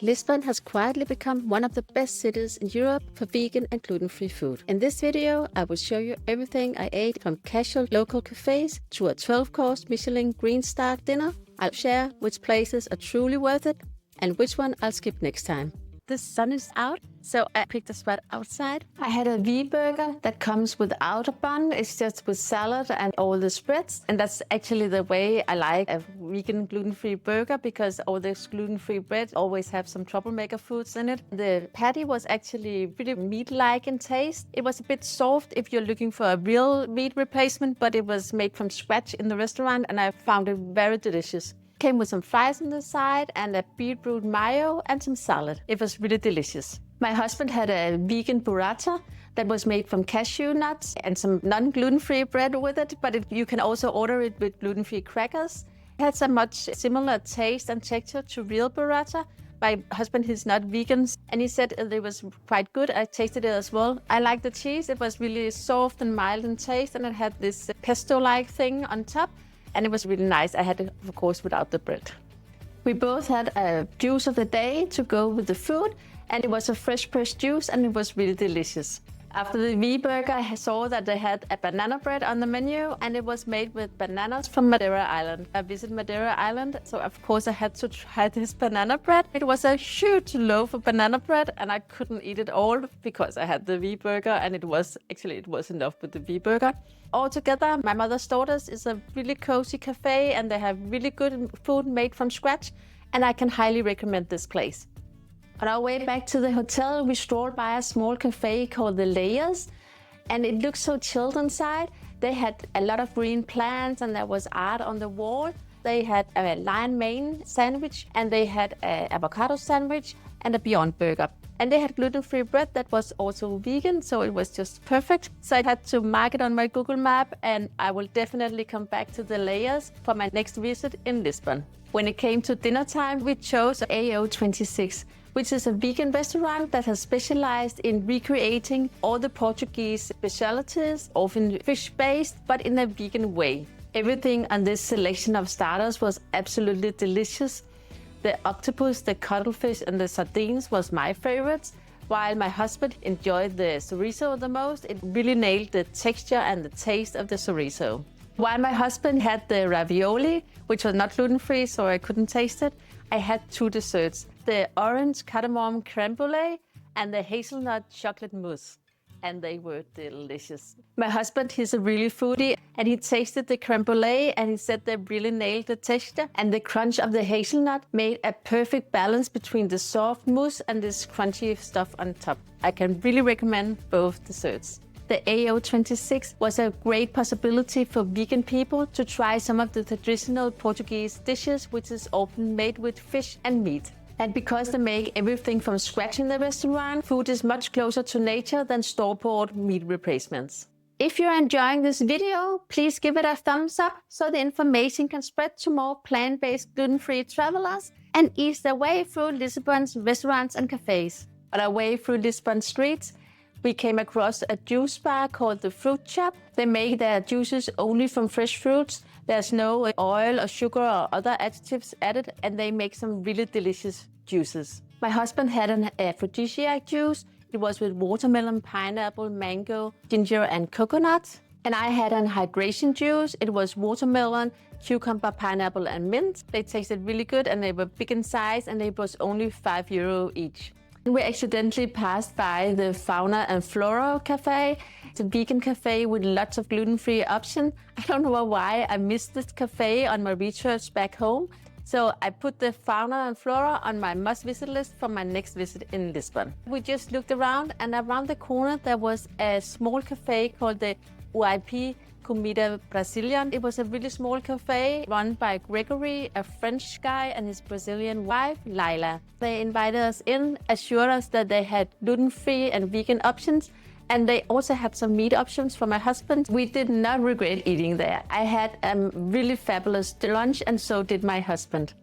Lisbon has quietly become one of the best cities in Europe for vegan and gluten-free food. In this video, I will show you everything I ate from casual local cafes to a 12-course Michelin Green Star dinner. I'll share which places are truly worth it and which one I'll skip next time. The sun is out, so I picked a spot outside. I had a V-burger that comes without a bun. It's just with salad and all the spreads. And that's actually the way I like a vegan gluten-free burger, because all this gluten-free bread always have some troublemaker foods in it. The patty was actually pretty meat-like in taste. It was a bit soft if you're looking for a real meat replacement, but it was made from scratch in the restaurant, and I found it very delicious. Came with some fries on the side and a beetroot mayo and some salad. It was really delicious. My husband had a vegan burrata that was made from cashew nuts and some non-gluten-free bread with it, but you can also order it with gluten-free crackers. It had a much similar taste and texture to real burrata. My husband is not vegan, and he said it was quite good. I tasted it as well. I liked the cheese. It was really soft and mild in taste, and it had this pesto-like thing on top. And it was really nice. I had it, of course, without the bread. We both had a juice of the day to go with the food, and it was a fresh pressed juice, and it was really delicious. After the V-burger, I saw that they had a banana bread on the menu, and it was made with bananas from Madeira Island. I visited Madeira Island, so of course I had to try this banana bread. It was a huge loaf of banana bread, and I couldn't eat it all because I had the V-burger, and it was enough with the V-burger. Altogether, my mother's daughters is a really cozy cafe, and they have really good food made from scratch, and I can highly recommend this place. On our way back to the hotel, we strolled by a small cafe called The Layers, and it looked so chilled inside. They had a lot of green plants, and there was art on the wall. They had a lion mane sandwich, and they had an avocado sandwich and a Beyond Burger. And they had gluten-free bread that was also vegan, so it was just perfect. So I had to mark it on my Google map, and I will definitely come back to The Layers for my next visit in Lisbon. When it came to dinner time, we chose AO26, which is a vegan restaurant that has specialized in recreating all the Portuguese specialties, often fish-based, but in a vegan way. Everything on this selection of starters was absolutely delicious. The octopus, the cuttlefish, and the sardines was my favorites, while my husband enjoyed the chorizo the most. It really nailed the texture and the taste of the chorizo. While my husband had the ravioli, which was not gluten-free, so I couldn't taste it, I had two desserts: the orange cardamom creme brulee and the hazelnut chocolate mousse. And they were delicious. My husband, he's a really foodie, and he tasted the creme brulee, and he said they really nailed the texture, and the crunch of the hazelnut made a perfect balance between the soft mousse and this crunchy stuff on top. I can really recommend both desserts. The AO26 was a great possibility for vegan people to try some of the traditional Portuguese dishes, which is often made with fish and meat. And because they make everything from scratch in the restaurant, food is much closer to nature than store-bought meat replacements. If you're enjoying this video, please give it a thumbs up so the information can spread to more plant-based gluten-free travelers and ease their way through Lisbon's restaurants and cafes. On our way through Lisbon streets, we came across a juice bar called the Fruit Shop. They make their juices only from fresh fruits. There's no oil or sugar or other additives added, and they make some really delicious juices. My husband had an aphrodisiac juice. It was with watermelon, pineapple, mango, ginger, and coconut. And I had an hydration juice. It was watermelon, cucumber, pineapple, and mint. They tasted really good, and they were big in size, and it was only €5 each. We accidentally passed by the Fauna and Flora Café. It's a vegan cafe with lots of gluten-free options. I don't know why I missed this cafe on my research back home. So I put the Fauna and Flora on my must-visit list for my next visit in Lisbon. We just looked around, and around the corner there was a small cafe called the UAIPI Comida Brazilian. It was a really small cafe run by Gregory, a French guy, and his Brazilian wife, Laila. They invited us in, assured us that they had gluten-free and vegan options, and they also had some meat options for my husband. We did not regret eating there. I had a really fabulous lunch, and so did my husband.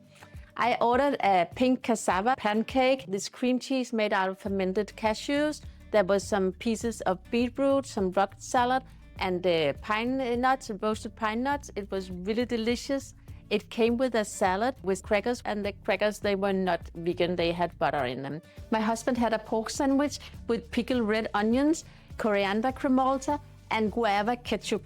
I ordered a pink cassava pancake, this cream cheese made out of fermented cashews. There was some pieces of beetroot, some rock salad, and pine nuts, roasted pine nuts. It was really delicious. It came with a salad with crackers, and the crackers, they were not vegan, they had butter in them. My husband had a pork sandwich with pickled red onions, coriander cremolta, and guava ketchup.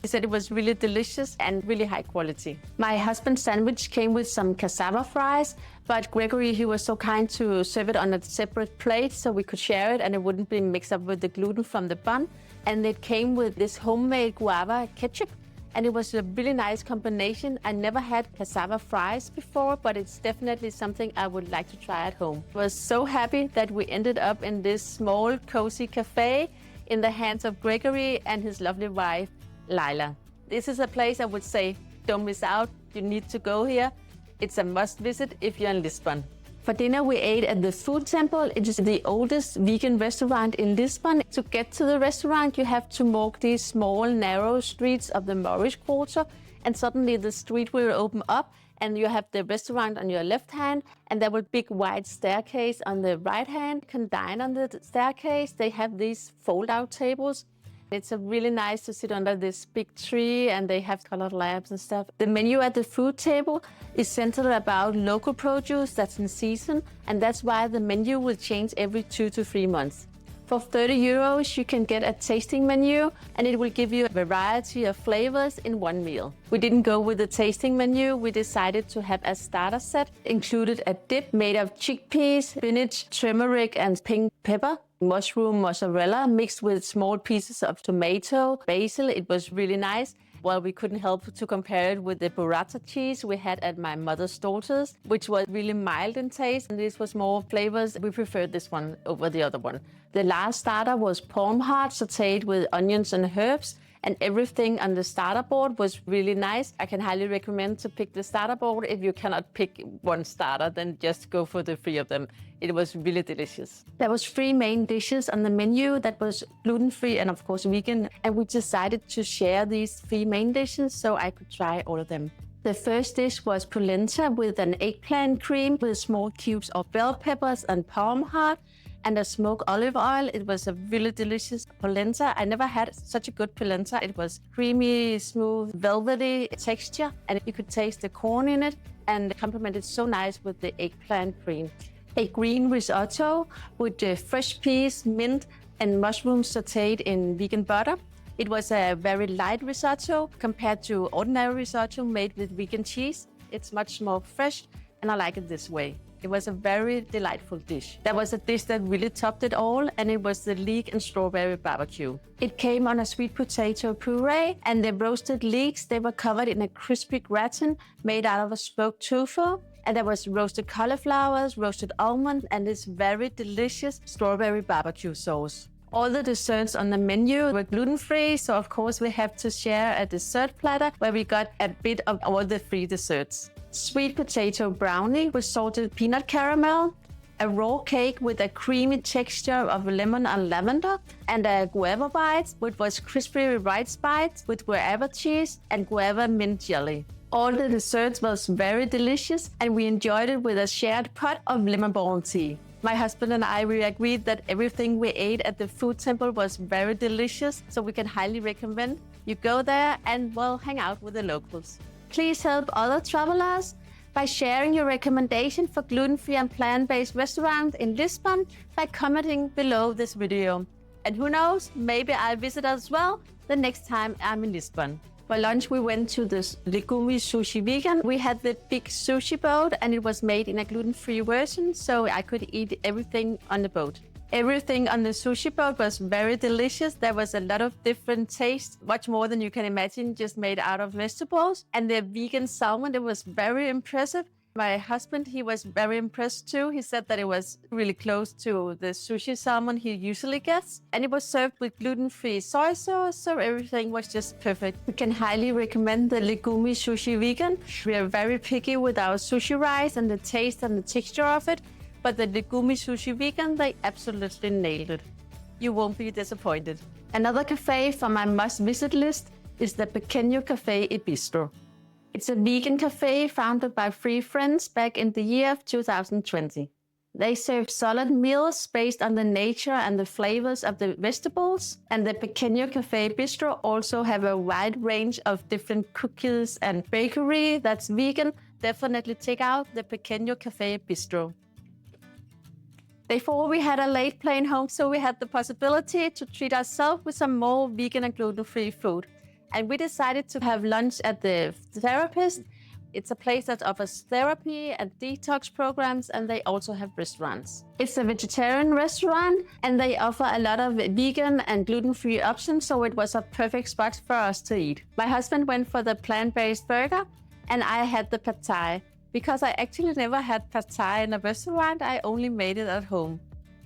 He said it was really delicious and really high quality. My husband's sandwich came with some cassava fries, but Gregory, he was so kind to serve it on a separate plate so we could share it and it wouldn't be mixed up with the gluten from the bun. And it came with this homemade guava ketchup, and it was a really nice combination. I never had cassava fries before, but it's definitely something I would like to try at home. I was so happy that we ended up in this small, cozy cafe in the hands of Gregory and his lovely wife, Lila. This is a place I would say, don't miss out. You need to go here. It's a must visit if you're in Lisbon. For dinner, we ate at the Food Temple. It is the oldest vegan restaurant in Lisbon. To get to the restaurant, you have to walk these small, narrow streets of the Moorish quarter, and suddenly the street will open up, and you have the restaurant on your left hand, and there will be a big wide staircase on the right hand. You can dine on the staircase. They have these fold-out tables. It's really nice to sit under this big tree, and they have colored lamps and stuff. The menu at the food table is centered about local produce that's in season, and that's why the menu will change every 2 to 3 months. For 30 euros, you can get a tasting menu, and it will give you a variety of flavors in one meal. We didn't go with the tasting menu. We decided to have a starter set. Included a dip made of chickpeas, spinach, turmeric, and pink pepper. Mushroom mozzarella mixed with small pieces of tomato, basil. It was really nice. Well, we couldn't help to compare it with the burrata cheese we had at my mother's daughter's, which was really mild in taste. And this was more flavors. We preferred this one over the other one. The last starter was palm heart sauteed with onions and herbs, and everything on the starter board was really nice. I can highly recommend to pick the starter board. If you cannot pick one starter, then just go for the 3 of them. It was really delicious. There was 3 main dishes on the menu that was gluten-free and of course vegan. And we decided to share these 3 main dishes so I could try all of them. The first dish was polenta with an eggplant cream with small cubes of bell peppers and palm heart and a smoked olive oil. It was a really delicious polenta. I never had such a good polenta. It was creamy, smooth, velvety texture, and you could taste the corn in it, and it complemented so nice with the eggplant cream. A green risotto with fresh peas, mint, and mushrooms sauteed in vegan butter. It was a very light risotto compared to ordinary risotto made with vegan cheese. It's much more fresh, and I like it this way. It was a very delightful dish. There was a dish that really topped it all, and it was the leek and strawberry barbecue. It came on a sweet potato puree, and the roasted leeks, they were covered in a crispy gratin made out of a smoked tofu. And there was roasted cauliflowers, roasted almonds, and this very delicious strawberry barbecue sauce. All the desserts on the menu were gluten-free, so of course we have to share a dessert platter where we got a bit of all the free desserts. Sweet potato brownie with salted peanut caramel, a raw cake with a creamy texture of lemon and lavender, and a guava bite, which was crispy rice bites with guava cheese and guava mint jelly. All the desserts was very delicious, and we enjoyed it with a shared pot of lemon balm tea. My husband and I, we agreed that everything we ate at the food temple was very delicious, so we can highly recommend you go there and, well, hang out with the locals. Please help other travelers by sharing your recommendation for gluten-free and plant-based restaurants in Lisbon by commenting below this video. And who knows, maybe I'll visit as well the next time I'm in Lisbon. For lunch, we went to the Legumi Sushi Vegan. We had the big sushi boat, and it was made in a gluten-free version, so I could eat everything on the boat. Everything on the sushi boat was very delicious. There was a lot of different tastes, much more than you can imagine, just made out of vegetables. And the vegan salmon, it was very impressive. My husband, he was very impressed too. He said that it was really close to the sushi salmon he usually gets. And it was served with gluten-free soy sauce, so everything was just perfect. We can highly recommend the Legumi Sushi Vegan. We are very picky with our sushi rice and the taste and the texture of it. But the Legumi Sushi Vegan, they absolutely nailed it. You won't be disappointed. Another cafe for my must-visit list is the Pequeno Café in Bistro. It's a vegan cafe founded by 3 friends back in the year of 2020. They serve solid meals based on the nature and the flavors of the vegetables. And the Pequeno Café Bistro also have a wide range of different cookies and bakery that's vegan. Definitely check out the Pequeno Café Bistro. Before we had a late plane home, so we had the possibility to treat ourselves with some more vegan and gluten-free food. And we decided to have lunch at the Therapist. It's a place that offers therapy and detox programs, and they also have restaurants. It's a vegetarian restaurant, and they offer a lot of vegan and gluten-free options, so it was a perfect spot for us to eat. My husband went for the plant-based burger, and I had the pad thai. Because I actually never had pad thai in a restaurant, I only made it at home.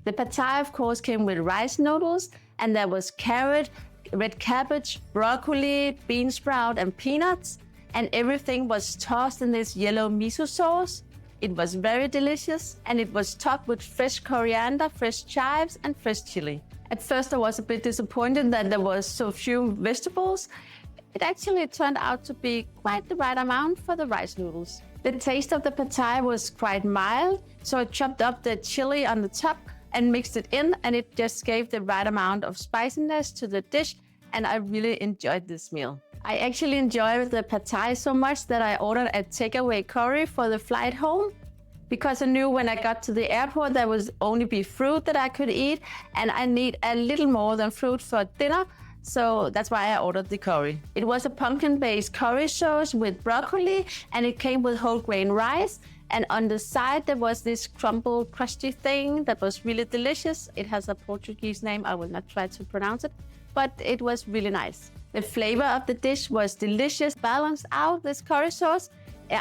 The pad thai, of course, came with rice noodles, and there was carrot, red cabbage, broccoli, bean sprout, and peanuts. And everything was tossed in this yellow miso sauce. It was very delicious, and it was topped with fresh coriander, fresh chives, and fresh chili. At first, I was a bit disappointed that there was so few vegetables. It actually turned out to be quite the right amount for the rice noodles. The taste of the pad thai was quite mild, so I chopped up the chili on the top and mixed it in, and it just gave the right amount of spiciness to the dish, and I really enjoyed this meal. I actually enjoyed the pad thai so much that I ordered a takeaway curry for the flight home, because I knew when I got to the airport there would only be fruit that I could eat, and I need a little more than fruit for dinner, so that's why I ordered the curry. It was a pumpkin-based curry sauce with broccoli, and it came with whole grain rice, and on the side there was this crumbled, crusty thing that was really delicious. It has a Portuguese name, I will not try to pronounce it, but it was really nice. The flavor of the dish was delicious, balanced out this curry sauce.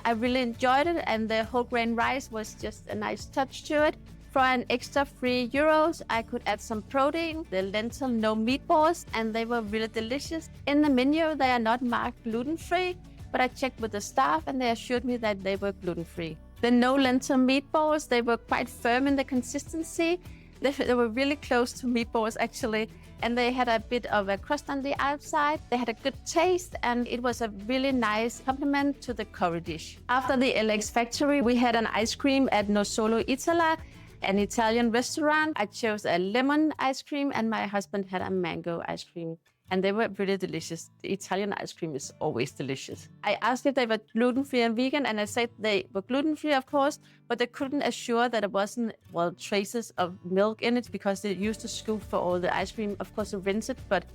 I really enjoyed it, and the whole grain rice was just a nice touch to it. For an extra €3, I could add some protein, the lentil no meatballs, and they were really delicious. In the menu, they are not marked gluten-free, but I checked with the staff and they assured me that they were gluten-free. The no lentil meatballs, they were quite firm in the consistency. They were really close to meatballs actually, and they had a bit of a crust on the outside. They had a good taste, and it was a really nice complement to the curry dish. After the LX factory, we had an ice cream at No Solo Italia, an Italian restaurant. I chose a lemon ice cream, and my husband had a mango ice cream. And they were really delicious. The Italian ice cream is always delicious. I asked if they were gluten-free and vegan, and I said they were gluten-free, of course, but they couldn't assure that it wasn't, well, traces of milk in it, because they used to scoop for all the ice cream, of course, to rinse it, but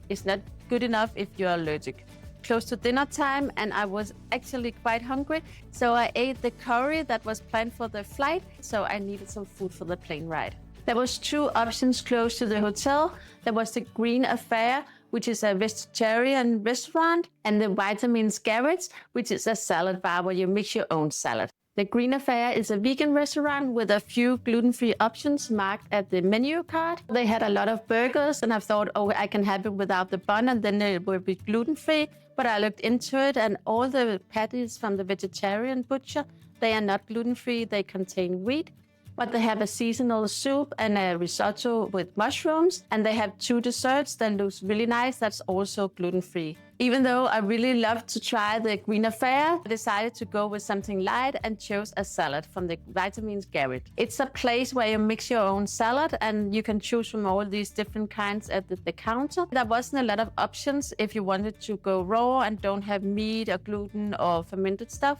it's not good enough if you're allergic. Close to dinner time, and I was actually quite hungry, so I ate the curry that was planned for the flight, so I needed some food for the plane ride. There was 2 options close to the hotel. There was the Green Affair, which is a vegetarian restaurant, and the Vitaminas Garrett, which is a salad bar where you mix your own salad. The Green Affair is a vegan restaurant with a few gluten-free options marked at the menu card. They had a lot of burgers, and I thought, oh, I can have it without the bun, and then it will be gluten-free. But I looked into it, and all the patties from the vegetarian butcher, they are not gluten-free, they contain wheat. But they have a seasonal soup and a risotto with mushrooms, and they have 2 desserts that looks really nice that's also gluten-free. Even though I really loved to try the Green Affair, I decided to go with something light and chose a salad from the Vitaminas Garrett. It's a place where you mix your own salad, and you can choose from all these different kinds at the counter. There wasn't a lot of options if you wanted to go raw and don't have meat or gluten or fermented stuff.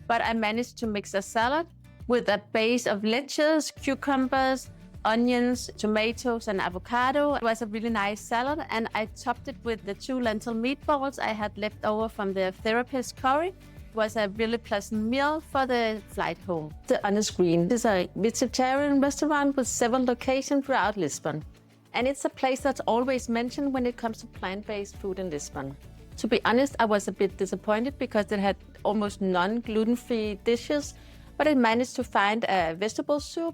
But I managed to mix a salad with a base of lettuce, cucumbers, onions, tomatoes, and avocado. It was a really nice salad, and I topped it with the 2 lentil meatballs I had left over from the Therapist curry. It was a really pleasant meal for the flight home. On the screen is a vegetarian restaurant with several locations throughout Lisbon. And it's a place that's always mentioned when it comes to plant-based food in Lisbon. To be honest, I was a bit disappointed because it had almost none gluten-free dishes, but I managed to find a vegetable soup,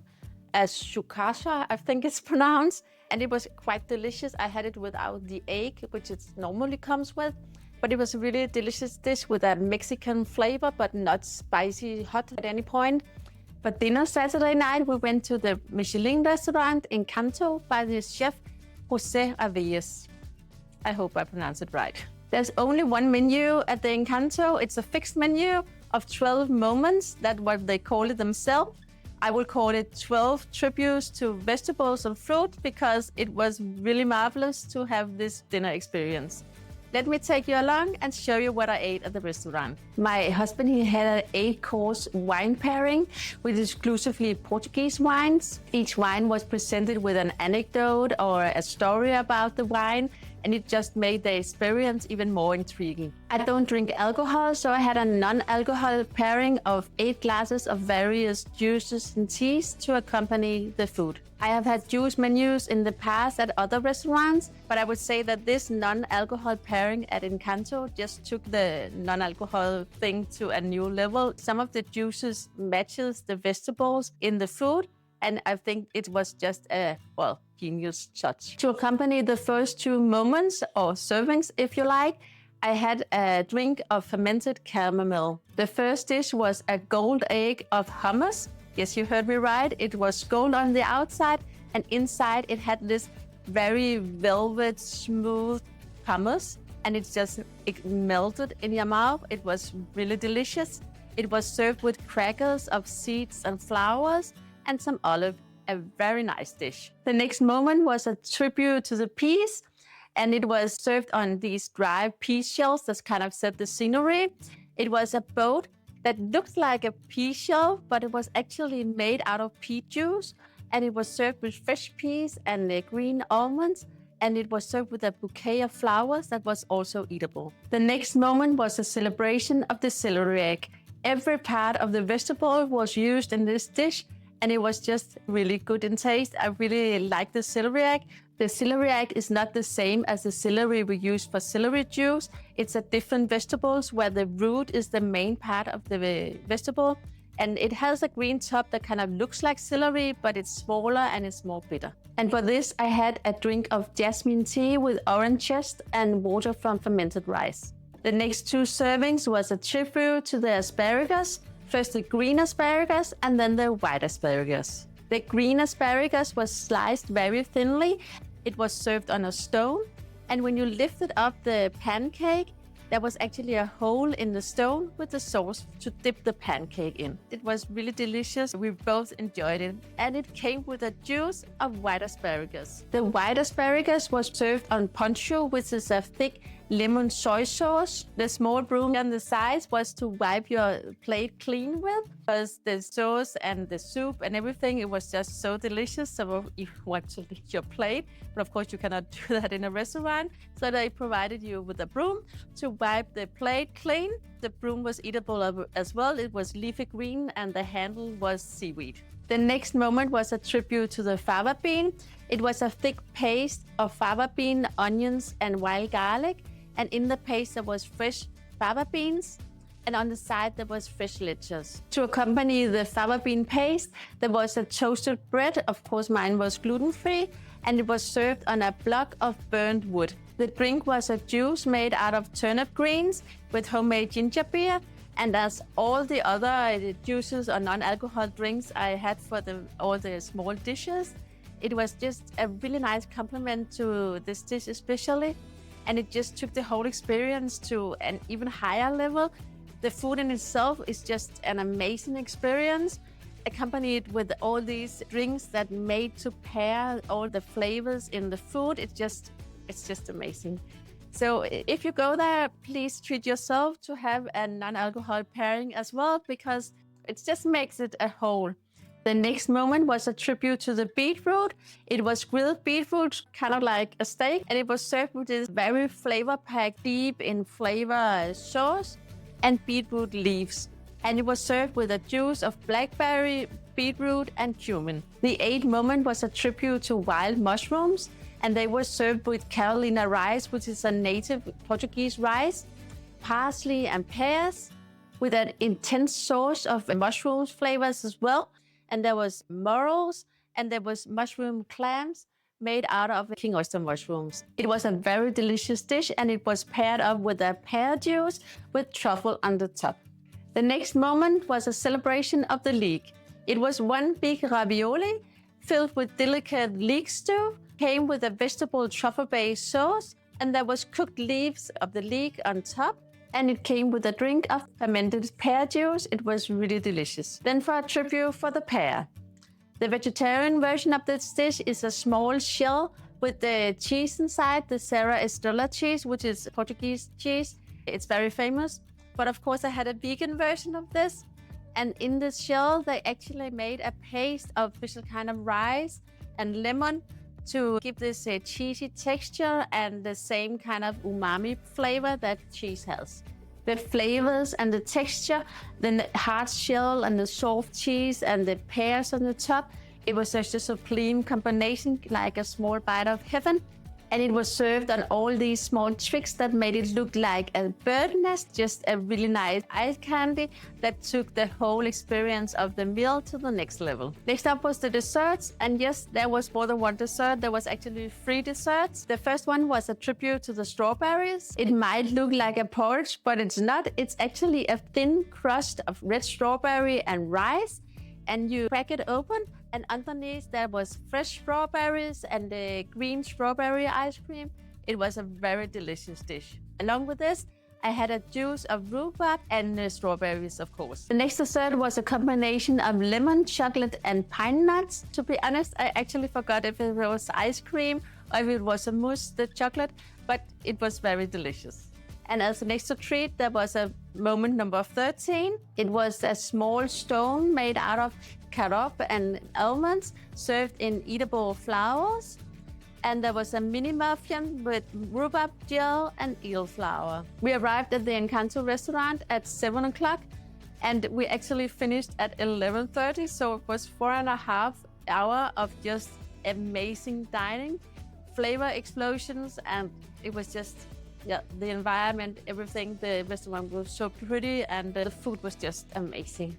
a sukasha, I think it's pronounced, and it was quite delicious. I had it without the egg, which it normally comes with, but it was a really delicious dish with a Mexican flavor, but not spicy hot at any point. For dinner Saturday night, we went to the Michelin restaurant Encanto by the chef José Avillez. I hope I pronounced it right. There's only one menu at the Encanto. It's a fixed menu of 12 moments. That's what they call it themselves. I would call it 12 tributes to vegetables and fruit because it was really marvelous to have this dinner experience. Let me take you along and show you what I ate at the restaurant. My husband, he had an 8-course wine pairing with exclusively Portuguese wines. Each wine was presented with an anecdote or a story about the wine, and it just made the experience even more intriguing. I don't drink alcohol, so I had a non-alcohol pairing of 8 glasses of various juices and teas to accompany the food. I have had juice menus in the past at other restaurants, but I would say that this non-alcohol pairing at Encanto just took the non-alcohol thing to a new level. Some of the juices matches the vegetables in the food, and I think it was just a, genius touch. To accompany the first 2 moments, or servings if you like, I had a drink of fermented chamomile. The first dish was a gold egg of hummus. Yes, you heard me right. It was gold on the outside, and inside it had this very velvet, smooth hummus, and it melted in your mouth. It was really delicious. It was served with crackers of seeds and flowers and some olive. A very nice dish. The next moment was a tribute to the peas, and it was served on these dry pea shells that kind of set the scenery. It was a boat that looked like a pea shell, but it was actually made out of pea juice, and it was served with fresh peas and green almonds, and it was served with a bouquet of flowers that was also eatable. The next moment was a celebration of the celery egg. Every part of the vegetable was used in this dish, and it was just really good in taste. I really like the celery egg. The celery egg is not the same as the celery we use for celery juice. It's a different vegetables where the root is the main part of the vegetable. And it has a green top that kind of looks like celery, but it's smaller and it's more bitter. And for this, I had a drink of jasmine tea with orange zest and water from fermented rice. The next 2 servings was a tribute to the asparagus. First the green asparagus and then the white asparagus. The green asparagus was sliced very thinly. It was served on a stone, and when you lifted up the pancake, there was actually a hole in the stone with the sauce to dip the pancake in. It was really delicious. We both enjoyed it, and it came with a juice of white asparagus. The white asparagus was served on poncho, which is a thick lemon soy sauce. The small broom on the sides was to wipe your plate clean with, because the sauce and the soup and everything, it was just so delicious. So you want to lick your plate, but of course you cannot do that in a restaurant. So they provided you with a broom to wipe the plate clean. The broom was eatable as well. It was leafy green and the handle was seaweed. The next moment was a tribute to the fava bean. It was a thick paste of fava bean, onions and wild garlic. And in the paste there was fresh fava beans, and on the side there was fresh lettuce. To accompany the fava bean paste, there was a toasted bread. Of course, mine was gluten-free, and it was served on a block of burnt wood. The drink was a juice made out of turnip greens with homemade ginger beer. And as all the other juices or non-alcohol drinks I had for all the small dishes, it was just a really nice compliment to this dish especially. And it just took the whole experience to an even higher level. The food in itself is just an amazing experience, accompanied with all these drinks that made to pair all the flavors in the food. It's just amazing. So if you go there, please treat yourself to have a non-alcohol pairing as well, because it just makes it a whole. The next moment was a tribute to the beetroot. It was grilled beetroot, kind of like a steak, and it was served with this very flavor-packed, deep in flavor sauce and beetroot leaves. And it was served with a juice of blackberry, beetroot, and cumin. The 8th moment was a tribute to wild mushrooms, and they were served with Carolina rice, which is a native Portuguese rice, parsley and pears, with an intense sauce of mushroom flavors as well. And there was morels, and there was mushroom clams made out of king oyster mushrooms. It was a very delicious dish, and it was paired up with a pear juice with truffle on the top. The next moment was a celebration of the leek. It was one big ravioli filled with delicate leek stew, came with a vegetable truffle-based sauce, and there was cooked leaves of the leek on top. And it came with a drink of fermented pear juice. It was really delicious. Then for a tribute for the pear. The vegetarian version of this dish is a small shell with the cheese inside, the Serra Estrela cheese, which is Portuguese cheese. It's very famous. But of course, I had a vegan version of this. And in this shell, they actually made a paste of special kind of rice and lemon to give this cheesy texture and the same kind of umami flavor that cheese has. The flavors and the texture, the hard shell and the soft cheese and the pears on the top, it was just a supreme combination, like a small bite of heaven. And it was served on all these small tricks that made it look like a bird nest, just a really nice ice candy that took the whole experience of the meal to the next level. Next up was the desserts. And yes, there was more than one dessert. There was actually 3 desserts. The first one was a tribute to the strawberries. It might look like a porridge, but it's not. It's actually a thin crust of red strawberry and rice. And you crack it open, and underneath there was fresh strawberries and the green strawberry ice cream. It was a very delicious dish. Along with this, I had a juice of rhubarb and strawberries, of course. The next dessert was a combination of lemon, chocolate, and pine nuts. To be honest, I actually forgot if it was ice cream or if it was a mousse, the chocolate, but it was very delicious. And as an extra treat, there was a moment number 13. It was a small stone made out of carob and almonds, served in eatable flowers. And there was a mini muffin with rhubarb gel and eel flour. We arrived at the Encanto restaurant at 7 o'clock, and we actually finished at 11:30. So it was 4.5 hours of just amazing dining, flavor explosions, and it was just the environment, everything. The restaurant was so pretty and the food was just amazing.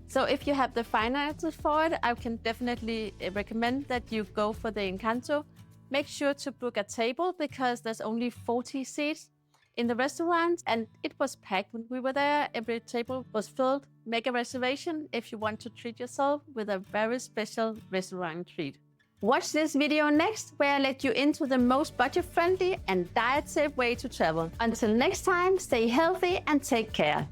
So if you have the finances for it, I can definitely recommend that you go for the Encanto. Make sure to book a table because there's only 40 seats in the restaurant and it was packed when we were there. Every table was filled. Make a reservation if you want to treat yourself with a very special restaurant treat. Watch this video next, where I let you into the most budget-friendly and diet-safe way to travel. Until next time, stay healthy and take care.